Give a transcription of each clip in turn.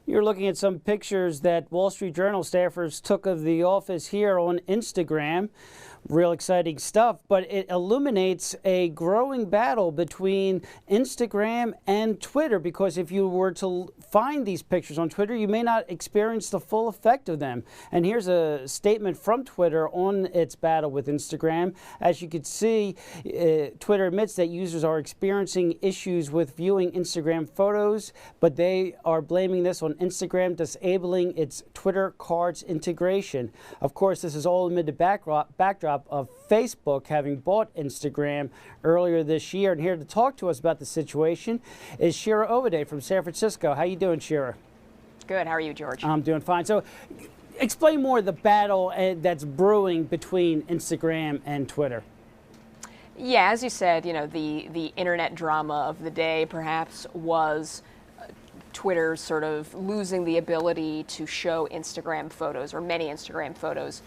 You're looking at some pictures that Wall Street Journal staffers took of the office here on Instagram. Real exciting stuff, but it illuminates a growing battle between Instagram and Twitter, because if you were to find these pictures on Twitter, you may not experience the full effect of them. And here's a statement from Twitter on its battle with Instagram. As you can see, Twitter admits that users are experiencing issues with viewing Instagram photos, but they are blaming this on Instagram disabling its Twitter cards integration. Of course, this is all amid the backdrop of Facebook having bought Instagram earlier this year. And here to talk to us about the situation is Shira Ovide from San Francisco. How you doing, Shira? Good. How are you, George? I'm doing fine. So explain more the battle that's brewing between Instagram and Twitter. Yeah, as you said, the internet drama of the day perhaps was Twitter sort of losing the ability to show Instagram photos, or many Instagram photos,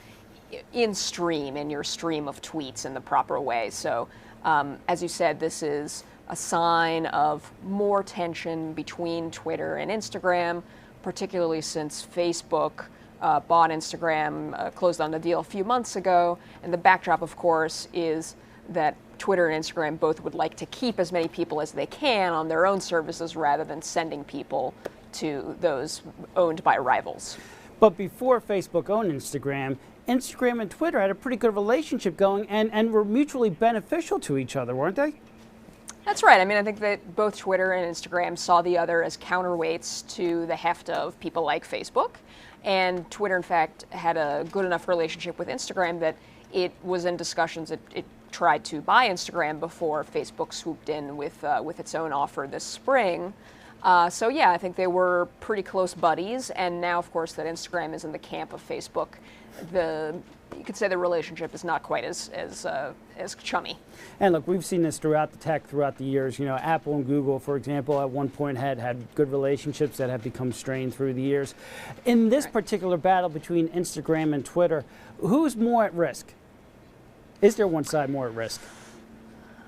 in your stream of tweets in the proper way. So as you said, this is a sign of more tension between Twitter and Instagram, particularly since Facebook bought Instagram, closed on the deal a few months ago. And the backdrop, of course, is that Twitter and Instagram both would like to keep as many people as they can on their own services rather than sending people to those owned by rivals. But before Facebook owned Instagram, Instagram and Twitter had a pretty good relationship going and were mutually beneficial to each other, weren't they? That's right. I mean, I think that both Twitter and Instagram saw the other as counterweights to the heft of people like Facebook. And Twitter, in fact, had a good enough relationship with Instagram that it was in discussions. It tried to buy Instagram before Facebook swooped in with its own offer this spring. So yeah, I think they were pretty close buddies. And now, of course, that Instagram is in the camp of Facebook, you could say the relationship is not quite as chummy. And look, we've seen this throughout the tech, throughout the years. Apple and Google, for example, at one point had good relationships that have become strained through the years. In this particular battle between Instagram and Twitter, who's more at risk? Is there one side more at risk?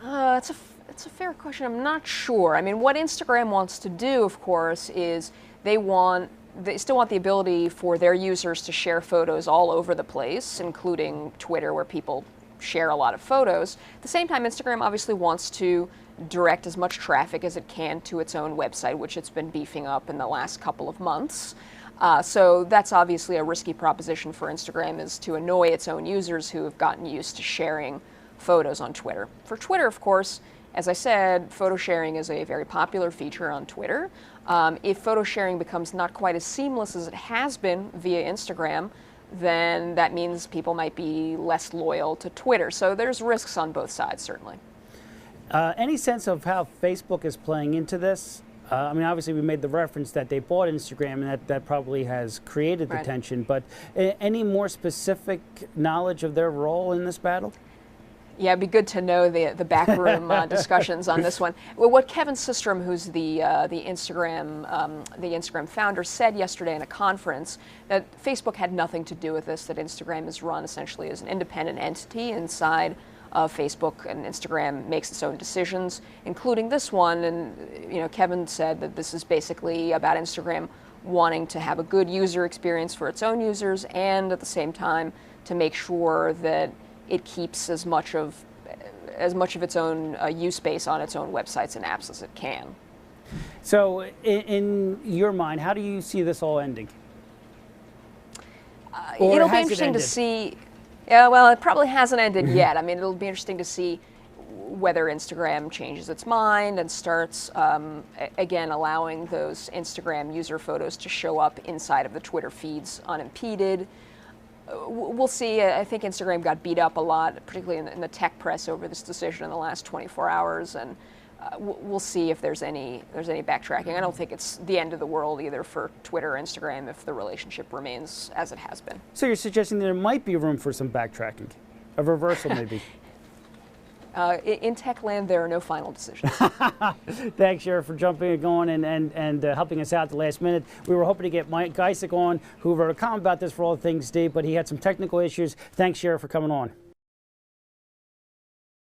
It's a fair question. I'm not sure. I mean, what Instagram wants to do, of course, is they still want the ability for their users to share photos all over the place, including Twitter, where people share a lot of photos. At the same time, Instagram obviously wants to direct as much traffic as it can to its own website, which it's been beefing up in the last couple of months. So that's obviously a risky proposition for Instagram, is to annoy its own users who have gotten used to sharing photos on Twitter. For Twitter, of course, as I said, photo sharing is a very popular feature on Twitter. If photo sharing becomes not quite as seamless as it has been via Instagram, then that means people might be less loyal to Twitter. So there's risks on both sides, certainly. Any sense of how Facebook is playing into this? I mean, obviously, we made the reference that they bought Instagram, and that probably has created the tension. But any more specific knowledge of their role in this battle? Yeah, it'd be good to know the backroom discussions on this one. Well, what Kevin Systrom, who's the Instagram founder, said yesterday in a conference, that Facebook had nothing to do with this, that Instagram is run essentially as an independent entity inside of Facebook, and Instagram makes its own decisions, including this one. And Kevin said that this is basically about Instagram wanting to have a good user experience for its own users, and at the same time to make sure that it keeps as much of its own use space on its own websites and apps as it can. So, in your mind, how do you see this all ending? It'll be interesting to see. Yeah, well, it probably hasn't ended yet. I mean, it'll be interesting to see whether Instagram changes its mind and starts, again, allowing those Instagram user photos to show up inside of the Twitter feeds unimpeded. We'll see. I think Instagram got beat up a lot, particularly in the tech press, over this decision in the last 24 hours, and we'll see if there's any backtracking. I don't think it's the end of the world either for Twitter or Instagram if the relationship remains as it has been. So you're suggesting there might be room for some backtracking, a reversal maybe? In tech land, there are no final decisions. Thanks, Sheriff, for jumping and going and helping us out at the last minute. We were hoping to get Mike Geisick on, who wrote a column about this for All Things D, but he had some technical issues. Thanks, Sheriff, for coming on.